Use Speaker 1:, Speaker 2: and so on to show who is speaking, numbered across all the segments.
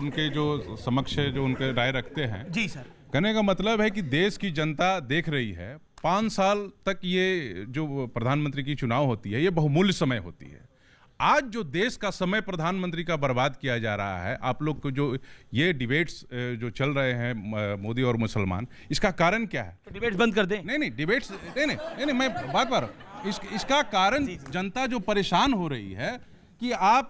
Speaker 1: उनके जो समक्ष जो उनके राय रखते हैं।
Speaker 2: जी सर।
Speaker 1: कहने का मतलब है कि देश की जनता देख रही है, 5 साल तक ये जो प्रधानमंत्री की चुनाव होती है ये बहुमूल्य समय होती है। आज जो देश का समय प्रधानमंत्री का बर्बाद किया जा रहा है, आप लोग को जो ये डिबेट्स जो चल रहे हैं मोदी और मुसलमान, इसका कारण क्या है?
Speaker 2: तो डिबेट्स बंद कर दें।
Speaker 1: नहीं डिबेट्स नहीं, मैं बात कर रहा हूं। इसका कारण जनता जो परेशान हो रही है कि आप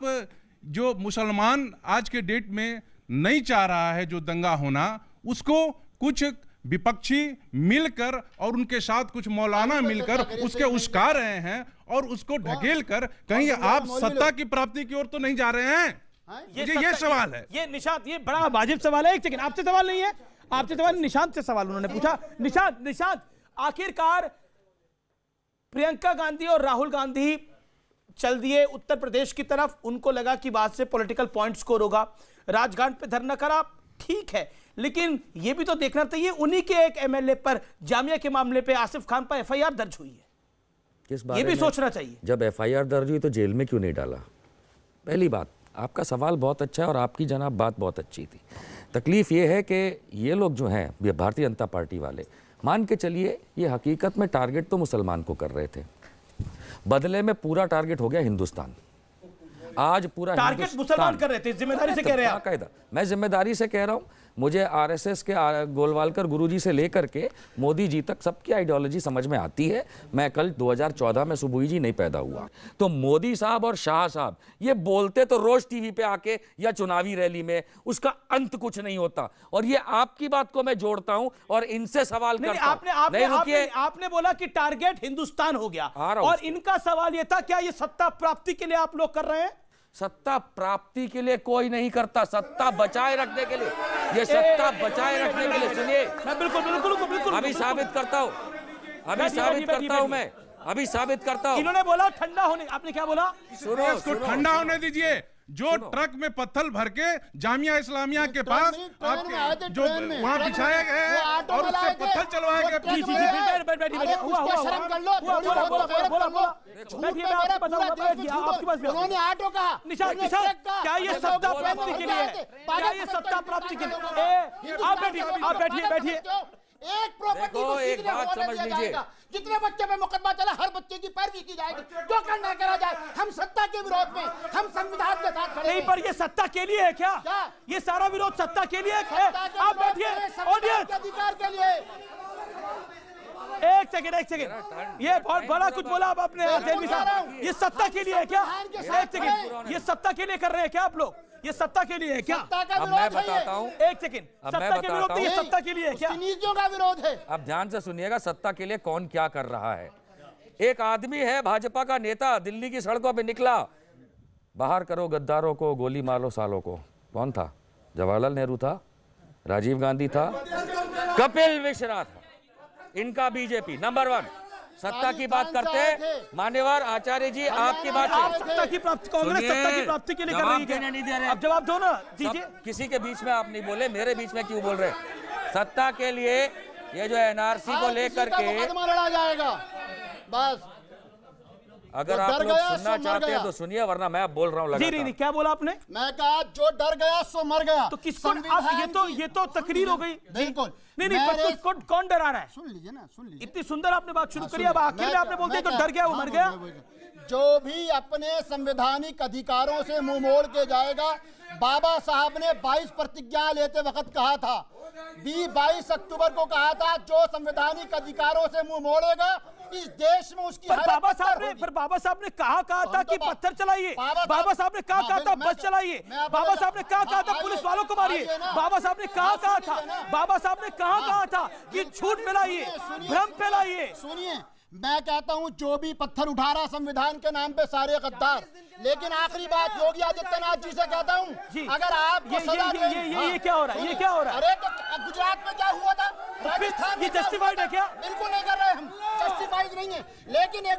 Speaker 1: जो मुसलमान आज के डेट में नहीं चाह रहा है जो दंगा होना, उसको कुछ विपक्षी मिलकर और उनके साथ कुछ मौलाना मिलकर उसके उस्का रहे हैं और उसको ढकेल कर कहीं आप सत्ता की प्राप्ति की ओर तो नहीं जा रहे हैं? ये सवाल है।
Speaker 2: ये निशांत, ये बड़ा वाजिब सवाल है। एक सेकंड, आपसे सवाल नहीं है, आपसे सवाल निशांत से सवाल उन्होंने पूछा। निशांत, आखिरकार प्रियंका गांधी और राहुल गांधी चल दिए उत्तर प्रदेश की तरफ, उनको लगा कि बात से पॉलिटिकल पॉइंट स्कोर होगा, राजघाट पे धरना करा, ठीक है, लेकिन यह भी तो देखना चाहिए उन्हीं के एक एमएलए पर जामिया के मामले पे आसिफ खान पर एफआईआर दर्ज हुई है,
Speaker 3: किस बारे
Speaker 2: ये भी
Speaker 3: में?
Speaker 2: सोचना चाहिए।
Speaker 3: जब एफआईआर दर्ज हुई तो जेल में क्यों नहीं डाला? पहली बात, आपका सवाल बहुत अच्छा है और आपकी जनाब बात बहुत अच्छी थी। तकलीफ ये है कि ये लोग जो हैं भारतीय जनता पार्टी वाले, मान के चलिए ये हकीकत में टारगेट तो मुसलमान को कर रहे थे, बदले में पूरा टारगेट हो गया हिंदुस्तान। आज पूरा
Speaker 2: टारगेट मुसलमान कर रहे थे, जिम्मेदारी से कह रहे हैं आप।
Speaker 3: मैं जिम्मेदारी से कह रहा हूं, मुझे आरएसएस के गोलवालकर गुरुजी से लेकर के मोदी जी तक सबकी आइडियोलॉजी समझ में आती है। मैं कल 2014 में सुबुई जी नहीं पैदा हुआ, तो मोदी साहब और शाह साहब ये बोलते तो रोज टीवी पे आके या चुनावी रैली में, उसका अंत कुछ नहीं होता। और ये आपकी बात को मैं जोड़ता हूं और इनसे सवाल करता हूं।
Speaker 2: आपने बोला कि टारगेट हिंदुस्तान हो गया और इनका सवाल यह था क्या ये सत्ता प्राप्ति के लिए आप लोग कर रहे हैं?
Speaker 3: सत्ता प्राप्ति के लिए कोई नहीं करता, सत्ता बचाए रखने के लिए। ये सत्ता बचाए रखने के लिए, सुनिए,
Speaker 2: बिल्कुल
Speaker 3: अभी साबित करता हूं, अभी साबित करता हूं, मैं अभी साबित करता हूं।
Speaker 2: इन्होंने बोला ठंडा होने, आपने क्या बोला?
Speaker 1: सुनो, इसको ठंडा होने दीजिए। जो ट्रक में पत्थर भर के जामिया इस्लामिया के पास आपके जो वहां बिछाए गए और उससे पत्थर चलवाए गए।
Speaker 2: क्या ये सत्ता प्राप्ति के लिए है? क्या ये सत्ता प्राप्ति के लिए? आप बैठिए।
Speaker 3: एक बात समझ लीजिए,
Speaker 4: जितने बच्चे पे मुकदमा चला हर बच्चे की पैरवी की जाएगी, जो करना करा जाए। हम सत्ता के विरोध में, हम संविधान के साथ खड़े
Speaker 2: नहीं, पर ये सत्ता के लिए है क्या? ये सारा विरोध सत्ता के लिए है? आप बैठिए, ऑडियंस
Speaker 4: अधिकार के लिए।
Speaker 2: एक सेकंड, ये बहुत बड़ा कुछ बोला अब आपने। ये सत्ता के लिए है क्या? एक सेकंड, ये सत्ता के लिए कर रहे हैं क्या आप लोग? ये सत्ता के लिए है क्या?
Speaker 3: अब मैं बताता हूं,
Speaker 2: एक सेकंड, सत्ता के विरोध, ये सत्ता के लिए है क्या?
Speaker 4: नीतियों का विरोध है।
Speaker 3: अब ध्यान से सुनिएगा, सत्ता के लिए कौन क्या कर रहा है। एक आदमी है भाजपा का नेता, दिल्ली की सड़कों पे निकला, बाहर करो गद्दारों को, गोली मारो सालों को। कौन था? जवाहरलाल नेहरू था, राजीव गांधी था, कपिल मिश्रा था। इनका बीजेपी नंबर 1। सत्ता की बात करते मान्यवर आचार्य जी, आपकी बात
Speaker 2: आप सत्ता की प्राप्ति, कांग्रेस सत्ता की प्राप्ति के लिए कर रही है।
Speaker 3: नहीं दे रहे,
Speaker 2: अब जवाब दो ना, दीजिए।
Speaker 3: किसी के बीच में आप नहीं बोले, मेरे बीच में क्यों बोल रहे? सत्ता के लिए ये जो एनआरसी को लेकर के
Speaker 4: मुकदमा लड़ा जाएगा, बस।
Speaker 3: अगर आप लोग सुनना चाहते हैं तो सुनिए, वरना मैं बोल रहा हूँ।
Speaker 2: नहीं, क्या बोला आपने?
Speaker 4: मैं कहा जो डर गया सो मर गया।
Speaker 2: तो किसको? ये तो तकरीर हो गई।
Speaker 4: बिल्कुल
Speaker 2: नहीं, कौन डरा रहा है?
Speaker 4: सुन लीजिए ना, सुन लीजिए।
Speaker 2: इतनी सुंदर आपने बात शुरू करी, अब आखिर में आपने बोल दिया तो डर गया वो मर गया।
Speaker 4: जो भी अपने संवैधानिक अधिकारों से मुंह मोड़ के जाएगा, बाबा साहब ने 22 प्रतिज्ञा लेते वक्त कहा था, 22 अक्टूबर को कहा था, जो संवैधानिक अधिकारों से मुंह मोड़ेगा इस देश में उसकी
Speaker 2: बाबा साहब ने कहा था कि पत्थर चलाइए, बाबा साहब ने कहा था बस चलाइए, बाबा साहब ने कहा था पुलिस वालों को मारिए, बाबा साहब ने कहा था कि झूठ फैलाइए, भ्रम फैलाइए।
Speaker 4: सुनिए, मैं कहता हूं जो भी पत्थर उठा रहा संविधान के नाम पे सारे गद्दार। लेकिन आखिरी बात योगी आदित्यनाथ जी से कहता हूं, अगर आपको सजा
Speaker 2: ये क्या हो रहा है? ये क्या हो रहा है?
Speaker 4: अरे तो गुजरात में क्या हुआ था, राजस्थान में
Speaker 2: ये जस्टिफाइड है क्या?
Speaker 4: बिल्कुल नहीं कर रहे हम, जस्टिफाइड नहीं है। लेकिन एक